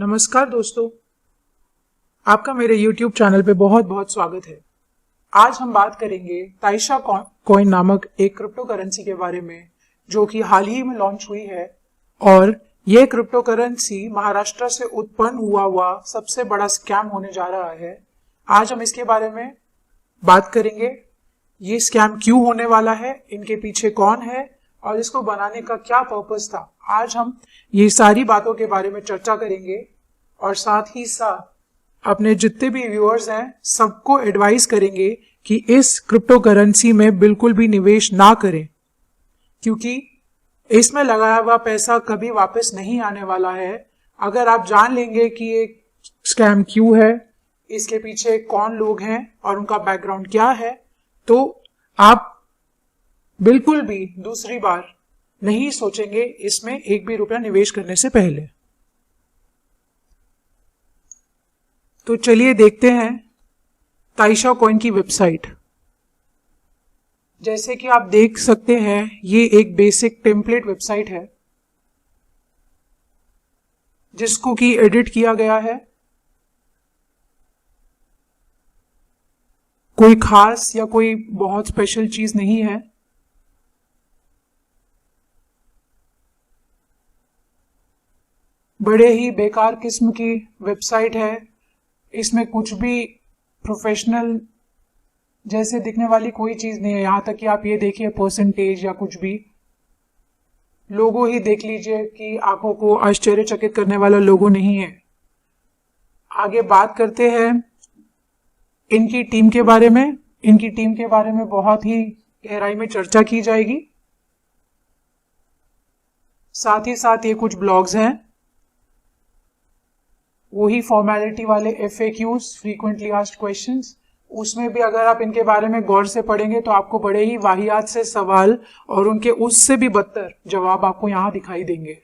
नमस्कार दोस्तों, आपका मेरे YouTube चैनल पे बहुत बहुत स्वागत है। आज हम बात करेंगे ताइशा कॉइन नामक एक क्रिप्टो करेंसी के बारे में, जो कि हाल ही में लॉन्च हुई है। और ये क्रिप्टो करेंसी महाराष्ट्र से उत्पन्न हुआ सबसे बड़ा स्कैम होने जा रहा है। आज हम इसके बारे में बात करेंगे। ये स्कैम क्यों होने वाला है, इनके पीछे कौन है और इसको बनाने का क्या पर्पस था। आज हम ये सारी बातों के बारे में चर्चा करेंगे और साथ ही साथ अपने जितने भी व्यूअर्स हैं सबको एडवाइस करेंगे कि इस क्रिप्टो करेंसी में बिल्कुल भी निवेश ना करें, क्योंकि इसमें लगाया हुआ पैसा कभी वापस नहीं आने वाला है। अगर आप जान लेंगे कि ये स्कैम क्यों है, इसके पीछे कौन लोग हैं और उनका बैकग्राउंड क्या है, तो आप बिल्कुल भी दूसरी बार नहीं सोचेंगे इसमें एक भी रुपया निवेश करने से पहले। तो चलिए देखते हैं ताइशा कॉइन की वेबसाइट। जैसे कि आप देख सकते हैं, ये एक बेसिक टेम्पलेट वेबसाइट है जिसको कि एडिट किया गया है। कोई खास या कोई बहुत स्पेशल चीज नहीं है। बड़े ही बेकार किस्म की वेबसाइट है। इसमें कुछ भी प्रोफेशनल जैसे दिखने वाली कोई चीज नहीं है। यहां तक कि आप ये देखिए परसेंटेज या कुछ भी लोगो ही देख लीजिए कि आंखों को आश्चर्यचकित करने वाला लोगो नहीं है। आगे बात करते हैं इनकी टीम के बारे में। इनकी टीम के बारे में बहुत ही गहराई में चर्चा की जाएगी। साथ ही साथ ये कुछ ब्लॉग्स हैं, वही फॉर्मेलिटी वाले FAQs, फ्रीक्वेंटली आस्क्ड क्वेश्चंस। उसमें भी अगर आप इनके बारे में गौर से पढ़ेंगे तो आपको बड़े ही वाहियात से सवाल और उनके उससे भी बदतर जवाब आपको यहां दिखाई देंगे।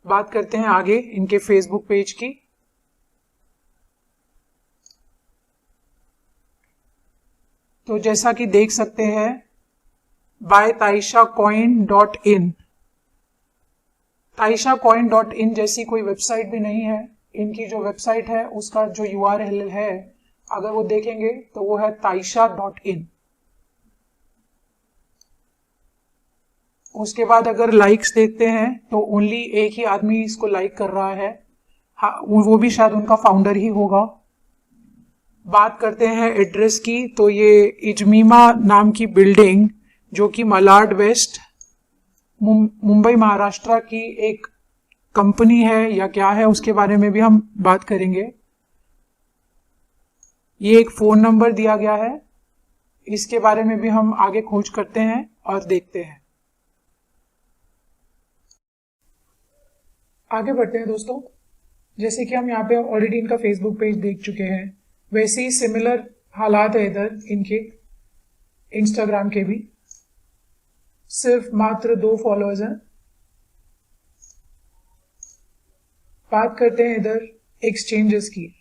बात करते हैं आगे इनके फेसबुक पेज की। तो जैसा कि देख सकते हैं, bytaishacoin.in, taishacoin.in जैसी कोई वेबसाइट भी नहीं है। इनकी जो वेबसाइट है उसका जो URL है, अगर वो देखेंगे तो वो है taisha.in। उसके बाद अगर लाइक्स देखते हैं तो ओनली एक ही आदमी इसको लाइक कर रहा है। हाँ, वो भी शायद उनका फाउंडर ही होगा। बात करते हैं एड्रेस की, तो ये इजमीमा नाम की बिल्डिंग, जो कि मलाड वेस्ट मुंबई महाराष्ट्र की एक कंपनी है या क्या है, उसके बारे में भी हम बात करेंगे। ये एक फोन नंबर दिया गया है, इसके बारे में भी हम आगे खोज करते हैं और देखते हैं। आगे बढ़ते हैं दोस्तों। जैसे कि हम यहाँ पे ऑलरेडी इनका फेसबुक पेज देख चुके हैं, वैसे ही सिमिलर हालात है इधर इनके इंस्टाग्राम के भी। सिर्फ मात्र 2 फॉलोअर्स हैं। बात करते हैं इधर एक्सचेंजेस की।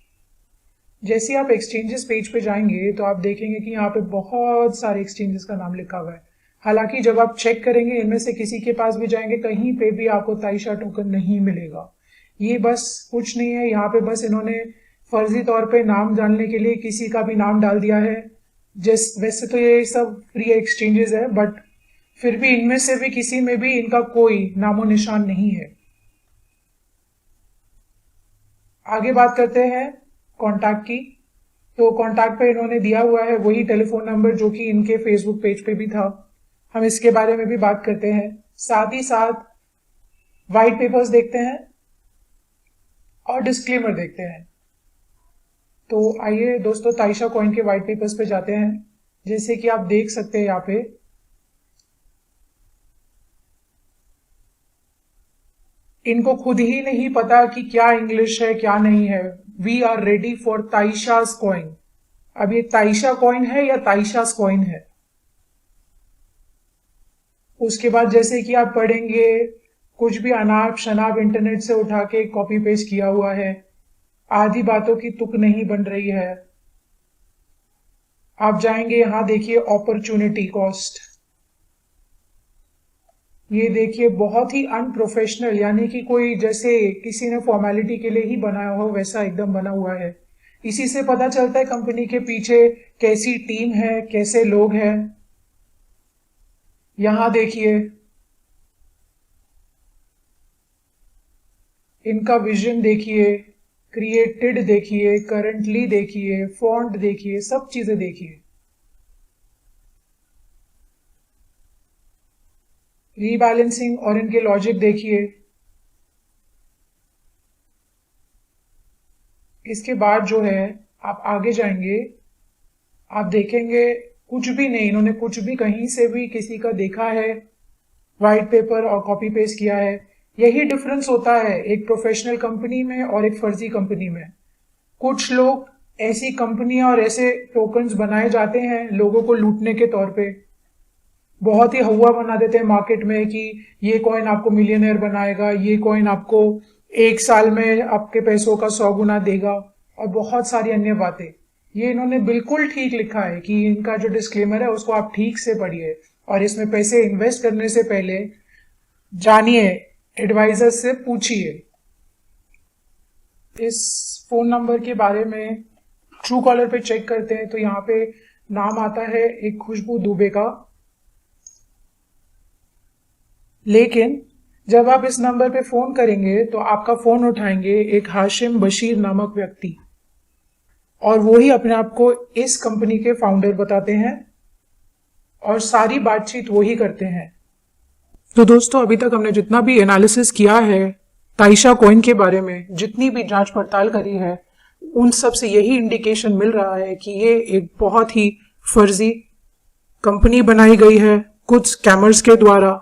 जैसे आप एक्सचेंजेस पेज पे जाएंगे तो आप देखेंगे कि यहाँ पे बहुत सारे एक्सचेंजेस का नाम लिखा हुआ है। हालांकि जब आप चेक करेंगे इनमें से किसी के पास भी जाएंगे, कहीं पे भी आपको ताइशा टोकन नहीं मिलेगा। ये बस कुछ नहीं है, यहाँ पे बस इन्होंने फर्जी तौर पे नाम डालने के लिए किसी का भी नाम डाल दिया है। वैसे तो ये सब फ्री एक्सचेंजेस है, बट फिर भी इनमें से भी किसी में भी इनका कोई नामो निशान नहीं है। आगे बात करते हैं कॉन्टैक्ट की। तो कॉन्टैक्ट पे इन्होंने दिया हुआ है वही टेलीफोन नंबर जो कि इनके फेसबुक पेज पे भी था। हम इसके बारे में भी बात करते हैं। साथ ही साथ व्हाइट पेपर्स देखते हैं और डिस्क्लेमर देखते हैं। तो आइए दोस्तों ताइशा कॉइन के व्हाइट पेपर्स पे जाते हैं। जैसे कि आप देख सकते हैं यहाँ पे इनको खुद ही नहीं पता कि क्या इंग्लिश है क्या नहीं है। वी आर रेडी फॉर ताइशास कॉइन। अब ये ताइशा कॉइन है या ताइशास कॉइन है। उसके बाद जैसे कि आप पढ़ेंगे, कुछ भी अनाप शनाप इंटरनेट से उठा के कॉपी पेस्ट किया हुआ है। आधी बातों की तुक नहीं बन रही है। आप जाएंगे, यहां देखिए अपॉर्चुनिटी कॉस्ट ये देखिए बहुत ही अनप्रोफेशनल, यानी कि कोई जैसे किसी ने फॉर्मेलिटी के लिए ही बनाया हो वैसा एकदम बना हुआ है। इसी से पता चलता है कंपनी के पीछे कैसी टीम है, कैसे लोग हैं। यहां देखिए इनका विजन देखिए, क्रिएटेड देखिए, करंटली देखिए, फॉन्ट देखिए, सब चीजें देखिए। रीबैलेंसिंग और इनके लॉजिक देखिए। इसके बाद जो है आप आगे जाएंगे, आप देखेंगे कुछ भी नहीं, इन्होंने कुछ भी कहीं से भी किसी का देखा है, व्हाइट पेपर और कॉपी पेस्ट किया है। यही डिफरेंस होता है एक प्रोफेशनल कंपनी में और एक फर्जी कंपनी में। कुछ लोग ऐसी कंपनियां और ऐसे टोकन्स बनाए जाते हैं लोगों को लूटने के तौर पे, बहुत ही हवा बना देते हैं मार्केट में कि ये कॉइन आपको मिलियनेयर बनाएगा, ये कॉइन आपको 1 साल में आपके पैसों का 100 गुना देगा, और बहुत सारी अन्य बातें। ये इन्होंने बिल्कुल ठीक लिखा है कि इनका जो डिस्क्लेमर है उसको आप ठीक से पढ़िए, और इसमें पैसे इन्वेस्ट करने से पहले जानिए, एडवाइजर से पूछिए। इस फोन नंबर के बारे में ट्रू कॉलर पे चेक करते हैं तो यहाँ पे नाम आता है एक खुशबू दुबे का, लेकिन जब आप इस नंबर पे फोन करेंगे तो आपका फोन उठाएंगे एक हाशिम बशीर नामक व्यक्ति, और वो ही अपने आप को इस कंपनी के फाउंडर बताते हैं और सारी बातचीत वो ही करते हैं। तो दोस्तों, अभी तक हमने जितना भी एनालिसिस किया है ताइशा कॉइन के बारे में, जितनी भी जांच पड़ताल करी है, उन सब से यही इंडिकेशन मिल रहा है कि ये एक बहुत ही फर्जी कंपनी बनाई गई है कुछ स्कैमर्स के द्वारा,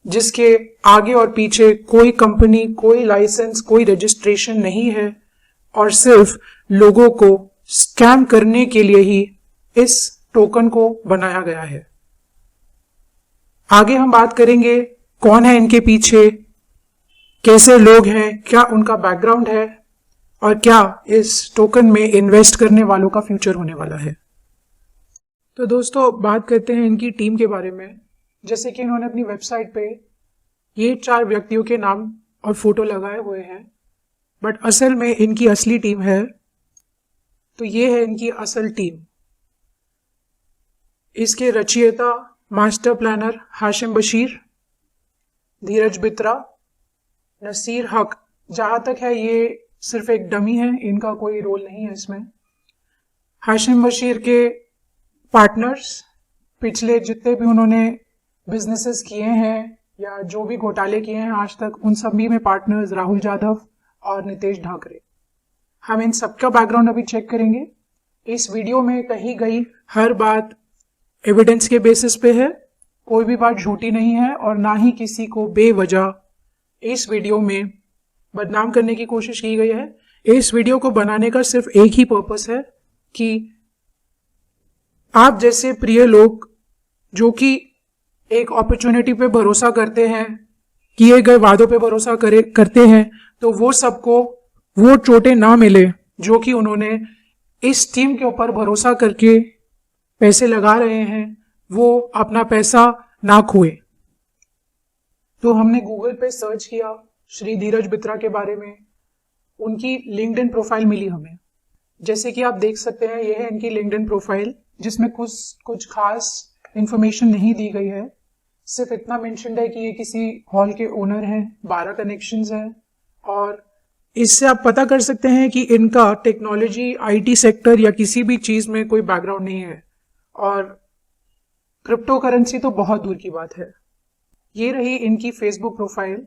जिसके आगे और पीछे कोई कंपनी, कोई लाइसेंस, कोई रजिस्ट्रेशन नहीं है, और सिर्फ लोगों को स्कैम करने के लिए ही इस टोकन को बनाया गया है। आगे हम बात करेंगे कौन है इनके पीछे, कैसे लोग हैं, क्या उनका बैकग्राउंड है, और क्या इस टोकन में इन्वेस्ट करने वालों का फ्यूचर होने वाला है। तो दोस्तों, बात करते हैं इनकी टीम के बारे में। जैसे कि इन्होंने अपनी वेबसाइट पे ये 4 व्यक्तियों के नाम और फोटो लगाए हुए हैं, बट असल में इनकी असली टीम है, तो ये है इनकी असल टीम। इसके रचयिता, मास्टर प्लानर हाशिम बशीर, धीरज बित्रा, नसीर हक। जहां तक है ये सिर्फ एक डमी है, इनका कोई रोल नहीं है इसमें। हाशिम बशीर के पार्टनर्स, पिछले जितने भी उन्होंने बिजनेसेस किए हैं या जो भी घोटाले किए हैं आज तक, उन सभी में पार्टनर्स राहुल जाधव और नितेश ढाकरे। हम इन सबका बैकग्राउंड अभी चेक करेंगे। इस वीडियो में कही गई हर बात एविडेंस के बेसिस पे है, कोई भी बात झूठी नहीं है, और ना ही किसी को बेवजह इस वीडियो में बदनाम करने की कोशिश की गई है। इस वीडियो को बनाने का सिर्फ एक ही पर्पस है कि आप जैसे प्रिय लोग जो कि एक अपॉर्चुनिटी पे भरोसा करते हैं, किए गए वादों पे भरोसा करते हैं, तो वो सबको वो चोटें ना मिले जो कि उन्होंने इस टीम के ऊपर भरोसा करके पैसे लगा रहे हैं, वो अपना पैसा ना खोए। तो हमने गूगल पे सर्च किया श्री धीरज बित्रा के बारे में, उनकी लिंक्डइन प्रोफाइल मिली हमें। जैसे कि आप देख सकते हैं, यह है इनकी लिंक्डइन प्रोफाइल, जिसमें कुछ खास इंफॉर्मेशन नहीं दी गई है। सिर्फ इतना मेंशन्ड है कि ये किसी हॉल के ओनर हैं, 12 कनेक्शंस हैं, और इससे आप पता कर सकते हैं कि इनका टेक्नोलॉजी, आईटी सेक्टर या किसी भी चीज में कोई बैकग्राउंड नहीं है, और क्रिप्टो करेंसी तो बहुत दूर की बात है। ये रही इनकी फेसबुक प्रोफाइल,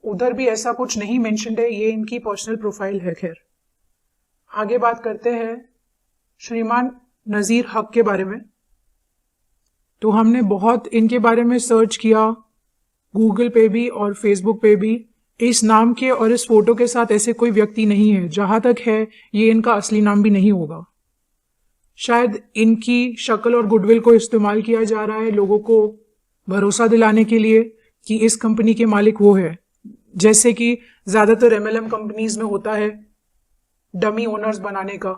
उधर भी ऐसा कुछ नहीं मेंशन्ड है, ये इनकी पर्सनल प्रोफाइल है। खैर, आगे बात करते हैं श्रीमान नजीर हक के बारे में। तो हमने बहुत इनके बारे में सर्च किया, गूगल पे भी और फेसबुक पे भी। इस नाम के और इस फोटो के साथ ऐसे कोई व्यक्ति नहीं है, जहां तक है ये इनका असली नाम भी नहीं होगा। शायद इनकी शक्ल और गुडविल को इस्तेमाल किया जा रहा है लोगों को भरोसा दिलाने के लिए कि इस कंपनी के मालिक वो है, जैसे कि ज्यादातर एमएलएम कंपनीज में होता है डमी ओनर्स बनाने का।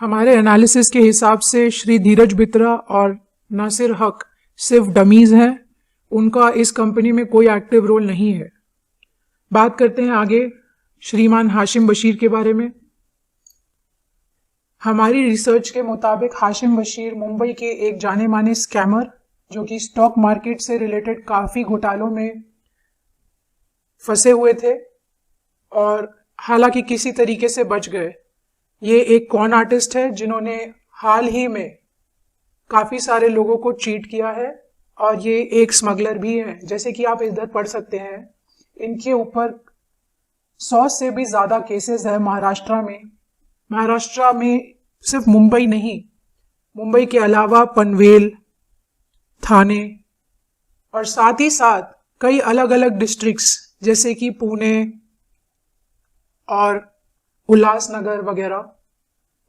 हमारे एनालिसिस के हिसाब से श्री धीरज बित्रा और नासिर हक सिर्फ डमीज हैं, उनका इस कंपनी में कोई एक्टिव रोल नहीं है। बात करते हैं आगे श्रीमान हाशिम बशीर के बारे में। हमारी रिसर्च के मुताबिक हाशिम बशीर मुंबई के एक जाने माने स्कैमर, जो कि स्टॉक मार्केट से रिलेटेड काफ़ी घोटालों में फंसे हुए थे और हालांकि किसी तरीके से बच गए। ये एक कॉन आर्टिस्ट है जिन्होंने हाल ही में काफ़ी सारे लोगों को चीट किया है और ये एक स्मगलर भी है। जैसे कि आप इधर पढ़ सकते हैं, इनके ऊपर 100 से भी ज़्यादा केसेस है महाराष्ट्र में। महाराष्ट्र में सिर्फ मुंबई नहीं, मुंबई के अलावा पनवेल, थाने और साथ ही साथ कई अलग अलग डिस्ट्रिक्ट्स जैसे कि पुणे और उल्लासनगर वगैरह।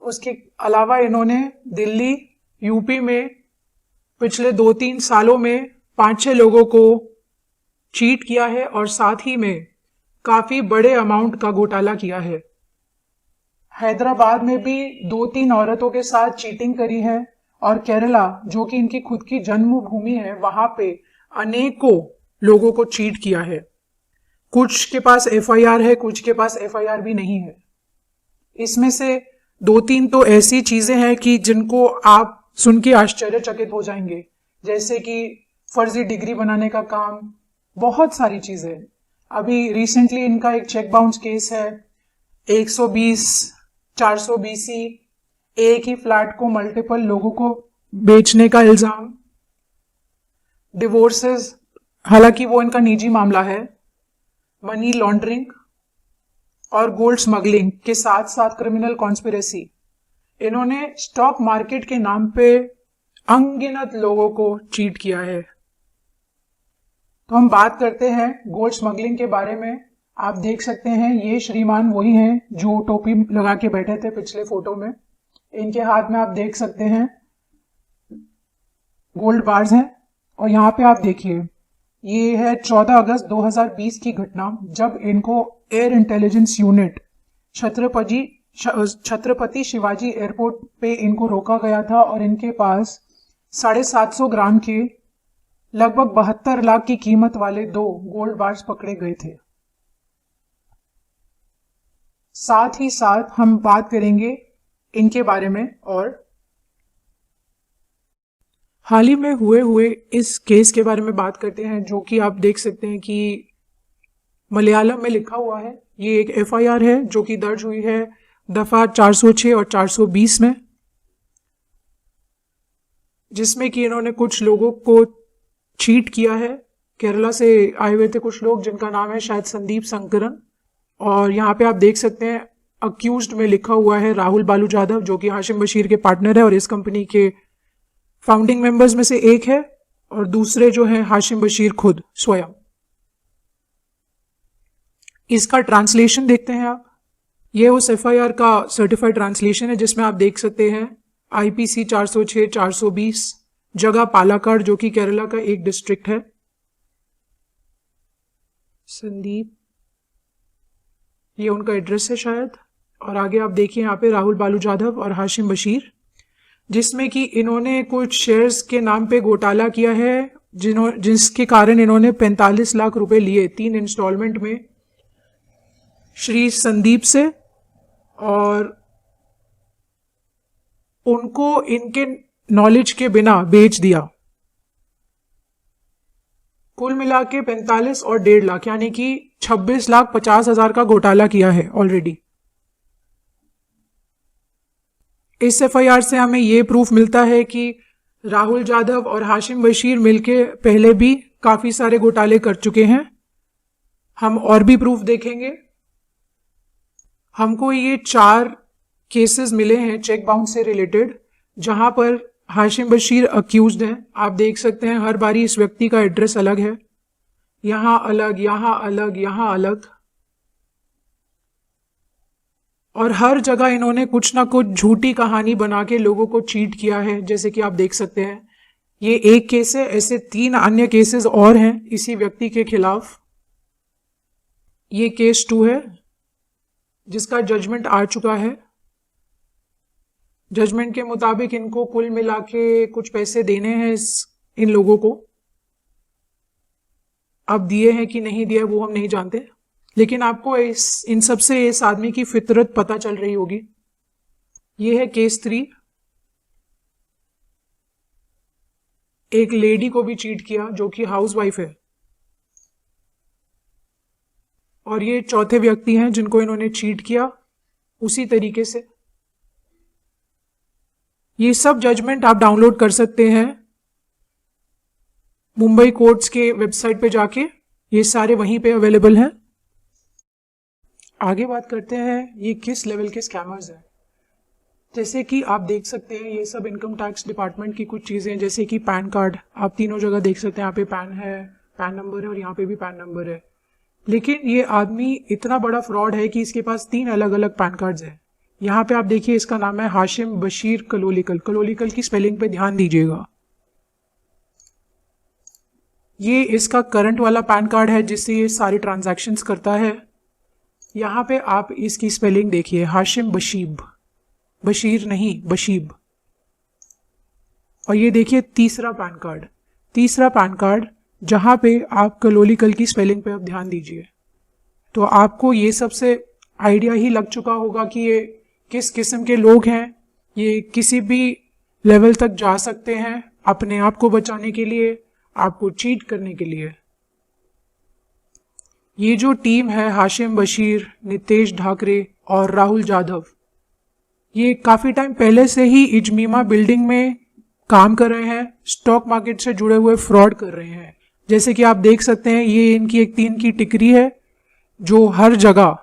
उसके अलावा इन्होंने दिल्ली, यूपी में पिछले 2-3 सालों में 5-6 लोगों को चीट किया है और साथ ही में काफ़ी बड़े अमाउंट का घोटाला किया है। हैदराबाद में भी 2-3 औरतों के साथ चीटिंग करी है और केरला, जो कि इनकी खुद की जन्मभूमि है, वहां पे अनेकों लोगों को चीट किया है। कुछ के पास एफआईआर है, कुछ के पास एफआईआर भी नहीं है। इसमें से 2-3 तो ऐसी चीजें हैं कि जिनको आप सुन के आश्चर्यचकित हो जाएंगे, जैसे कि फर्जी डिग्री बनाने का काम, बहुत सारी चीजें। अभी रिसेंटली इनका एक चेक बाउंस केस है, 120, 420, एक ही फ्लैट को मल्टीपल लोगों को बेचने का इल्जाम, डिवोर्सेस, हालांकि वो इनका निजी मामला है, मनी लॉन्ड्रिंग और गोल्ड स्मगलिंग के साथ साथ क्रिमिनल कॉन्स्पिरेसी। इन्होंने स्टॉक मार्केट के नाम पे अनगिनत लोगों को चीट किया है। तो हम बात करते हैं गोल्ड स्मगलिंग के बारे में। आप देख सकते हैं ये श्रीमान वही हैं जो टोपी लगा के बैठे थे पिछले फोटो में। इनके हाथ में आप देख सकते हैं गोल्ड बार्स हैं और यहाँ पे आप देखिए ये है 14 अगस्त 2020 की घटना, जब इनको air intelligence unit Chhatrapati Shivaji airport पे इनको रोका गया था और इनके पास 750 ग्राम के लगभग 72 लाख की कीमत वाले 2 गोल्ड बार्स पकड़े गए थे। साथ ही साथ हम बात करेंगे इनके बारे में और हाल ही में हुए इस केस के बारे में बात करते हैं, जो कि आप देख सकते हैं कि मलयालम में लिखा हुआ है। ये एक एफआईआर है जो कि दर्ज हुई है दफा 406 और 420 में, जिसमें कि इन्होंने कुछ लोगों को चीट किया है। केरला से आए हुए थे कुछ लोग जिनका नाम है शायद संदीप शंकरन, और यहाँ पे आप देख सकते हैं अक्यूज्ड में लिखा हुआ है राहुल बालू जाधव, जो कि हाशिम बशीर के पार्टनर है और इस कंपनी के फाउंडिंग मेंबर्स में से एक है, और दूसरे जो है हाशिम बशीर खुद स्वयं। इसका ट्रांसलेशन देखते हैं आप। ये उस एफआईआर का सर्टिफाइड ट्रांसलेशन है जिसमें आप देख सकते हैं आईपीसी 406, 420, जगह पालाकाड जो कि केरला का एक डिस्ट्रिक्ट है। संदीप, ये उनका एड्रेस है शायद, और आगे आप देखिए यहाँ पे राहुल बालू जाधव और हाशिम बशीर, जिसमें कि इन्होंने कुछ शेयर्स के नाम पे घोटाला किया है, जिसके कारण इन्होंने 45 लाख रुपए लिए 3 इंस्टॉलमेंट में श्री संदीप से, और उनको इनके नॉलेज के बिना बेच दिया। कुल मिला के 45 और 1.5 लाख यानी कि 26,50,000 का घोटाला किया है ऑलरेडी। इस एफआईआर से हमें ये प्रूफ मिलता है कि राहुल जाधव और हाशिम बशीर मिलके पहले भी काफी सारे घोटाले कर चुके हैं। हम और भी प्रूफ देखेंगे। हमको ये 4 केसेस मिले हैं चेक बाउंस से रिलेटेड, जहां पर हाशिम बशीर अक्यूज्ड हैं। आप देख सकते हैं हर बारी इस व्यक्ति का एड्रेस अलग है, यहां अलग, यहां अलग, यहां अलग, और हर जगह इन्होंने कुछ ना कुछ झूठी कहानी बना के लोगों को चीट किया है, जैसे कि आप देख सकते हैं। ये एक केस है, ऐसे 3 अन्य केसेस और हैं इसी व्यक्ति के खिलाफ। ये केस 2 है जिसका जजमेंट आ चुका है। जजमेंट के मुताबिक इनको कुल मिला के कुछ पैसे देने हैं इन लोगों को। अब दिए हैं कि नहीं दिए वो हम नहीं जानते, लेकिन आपको इन सब से इस आदमी की फितरत पता चल रही होगी। ये है केस 3। एक लेडी को भी चीट किया जो कि हाउसवाइफ है, और ये चौथे व्यक्ति हैं जिनको इन्होंने चीट किया उसी तरीके से। ये सब जजमेंट आप डाउनलोड कर सकते हैं मुंबई कोर्ट्स के वेबसाइट पे जाके, ये सारे वहीं पे अवेलेबल हैं। आगे बात करते हैं ये किस लेवल के स्कैमर्स हैं। जैसे कि आप देख सकते हैं ये सब इनकम टैक्स डिपार्टमेंट की कुछ चीज़ें, जैसे कि पैन कार्ड आप तीनों जगह देख सकते हैं, यहाँ पे पैन है, पैन नंबर है और यहाँ पे भी पैन नंबर है। लेकिन ये आदमी इतना बड़ा फ्रॉड है कि इसके पास 3 अलग अलग पैन कार्ड्स हैं। यहाँ पे आप देखिए इसका नाम है हाशिम बशीर कलोलीकल। कलोलीकल की स्पेलिंग पे ध्यान दीजिएगा। ये इसका करंट वाला पैन कार्ड है जिससे ये सारी ट्रांजैक्शंस करता है। यहाँ पे आप इसकी स्पेलिंग देखिए, हाशिम बशीब, बशीर नहीं बशीब। और ये देखिए तीसरा पैन कार्ड जहाँ पे आप कलोलीकल की स्पेलिंग पे आप ध्यान दीजिए, तो आपको ये सबसे आइडिया ही लग चुका होगा कि ये किस किस्म के लोग हैं। ये किसी भी लेवल तक जा सकते हैं अपने आप को बचाने के लिए, आपको चीट करने के लिए। ये जो टीम है हाशिम बशीर, नितेश ढाकरे और राहुल जाधव, ये काफ़ी टाइम पहले से ही इजमीमा बिल्डिंग में काम कर रहे हैं, स्टॉक मार्केट से जुड़े हुए फ्रॉड कर रहे हैं। जैसे कि आप देख सकते हैं ये इनकी एक 3 की टिकरी है जो हर जगह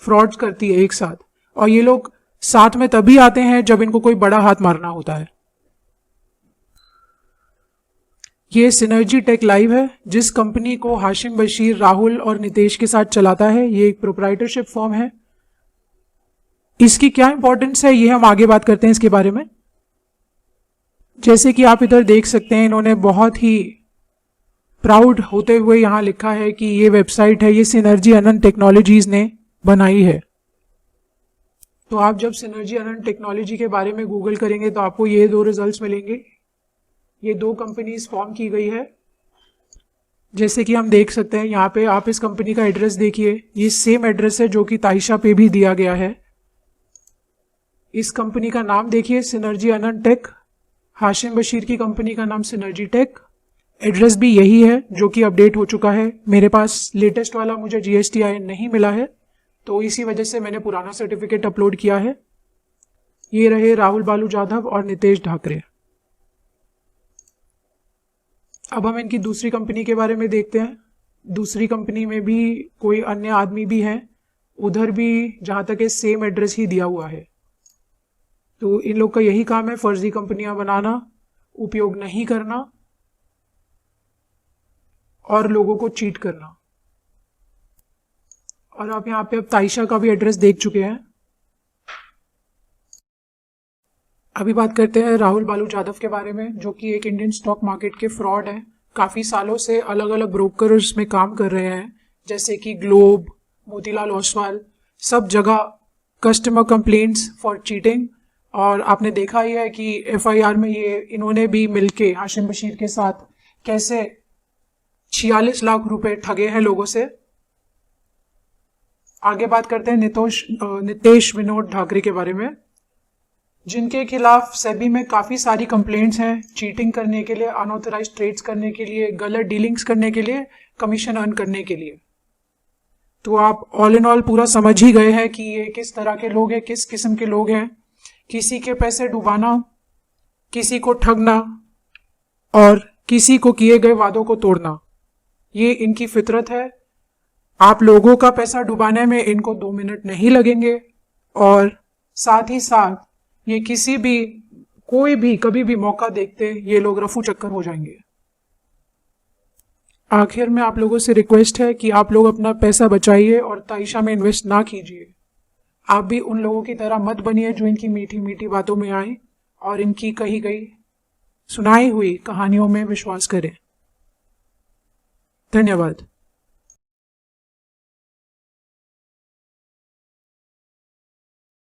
फ्रॉड करती है एक साथ, और ये लोग साथ में तभी आते हैं जब इनको कोई बड़ा हाथ मारना होता है। ये सिनर्जी टेक लाइव है जिस कंपनी को हाशिम बशीर, राहुल और नितेश के साथ चलाता है। ये एक प्रोप्राइटरशिप फर्म है। इसकी क्या इंपॉर्टेंस है ये हम आगे बात करते हैं इसके बारे में। जैसे कि आप इधर देख सकते हैं इन्होंने बहुत ही प्राउड होते हुए यहाँ लिखा है कि ये वेबसाइट है ये सिनर्जी अनंत टेक्नोलॉजीज ने बनाई है। तो आप जब सिनर्जी अनंत टेक्नोलॉजी के बारे में गूगल करेंगे तो आपको ये 2 रिजल्ट्स मिलेंगे। ये 2 कंपनीज फॉर्म की गई है। जैसे कि हम देख सकते हैं यहाँ पे आप इस कंपनी का एड्रेस देखिए, ये सेम एड्रेस है जो कि ताइशा पे भी दिया गया है। इस कंपनी का नाम देखिए, सिनर्जी अनंत टेक। हाशिम बशीर की कंपनी का नाम सिनर्जी टेक। एड्रेस भी यही है जो कि अपडेट हो चुका है। मेरे पास लेटेस्ट वाला मुझे GSTIN नहीं मिला है, तो इसी वजह से मैंने पुराना सर्टिफिकेट अपलोड किया है। ये रहे राहुल बालू जाधव और नितेश ढाकरे। अब हम इनकी दूसरी कंपनी के बारे में देखते हैं। दूसरी कंपनी में भी कोई अन्य आदमी भी हैं, उधर भी जहाँ तक है सेम एड्रेस ही दिया हुआ है। तो इन लोग का यही काम है, फर्जी कंपनियां बनाना, उपयोग नहीं करना और लोगों को चीट करना। और आप यहाँ पे अब ताइशा का भी एड्रेस देख चुके हैं। अभी बात करते हैं राहुल बालू जाधव के बारे में, जो कि एक इंडियन स्टॉक मार्केट के फ्रॉड हैं। काफ़ी सालों से अलग अलग ब्रोकर्स में काम कर रहे हैं, जैसे कि ग्लोब, मोतीलाल ओसवाल, सब जगह कस्टमर कंप्लेंट्स फॉर चीटिंग। और आपने देखा ही है कि FIR में ये इन्होंने भी मिलके हाशिम बशीर के साथ कैसे 46 लाख रुपए ठगे हैं लोगों से। आगे बात करते हैं नितेश विनोद ढाकरे के बारे में, जिनके खिलाफ सेबी में काफ़ी सारी कंप्लेंट्स हैं चीटिंग करने के लिए, अनऑथराइज्ड ट्रेड्स करने के लिए, गलत डीलिंग्स करने के लिए, कमीशन अर्न करने के लिए। तो आप ऑल इन ऑल पूरा समझ ही गए हैं कि ये किस तरह के लोग हैं, किस किस्म के लोग हैं। किसी के पैसे डुबाना, किसी को ठगना और किसी को किए गए वादों को तोड़ना, ये इनकी फितरत है। आप लोगों का पैसा डुबाने में इनको 2 मिनट नहीं लगेंगे, और साथ ही साथ ये कोई भी कभी भी मौका देखते ये लोग रफू चक्कर हो जाएंगे। आखिर में आप लोगों से रिक्वेस्ट है कि आप लोग अपना पैसा बचाइए और ताइशा में इन्वेस्ट ना कीजिए। आप भी उन लोगों की तरह मत बनिए जो इनकी मीठी मीठी बातों में आए और इनकी कही गई सुनाई हुई कहानियों में विश्वास करें। धन्यवाद।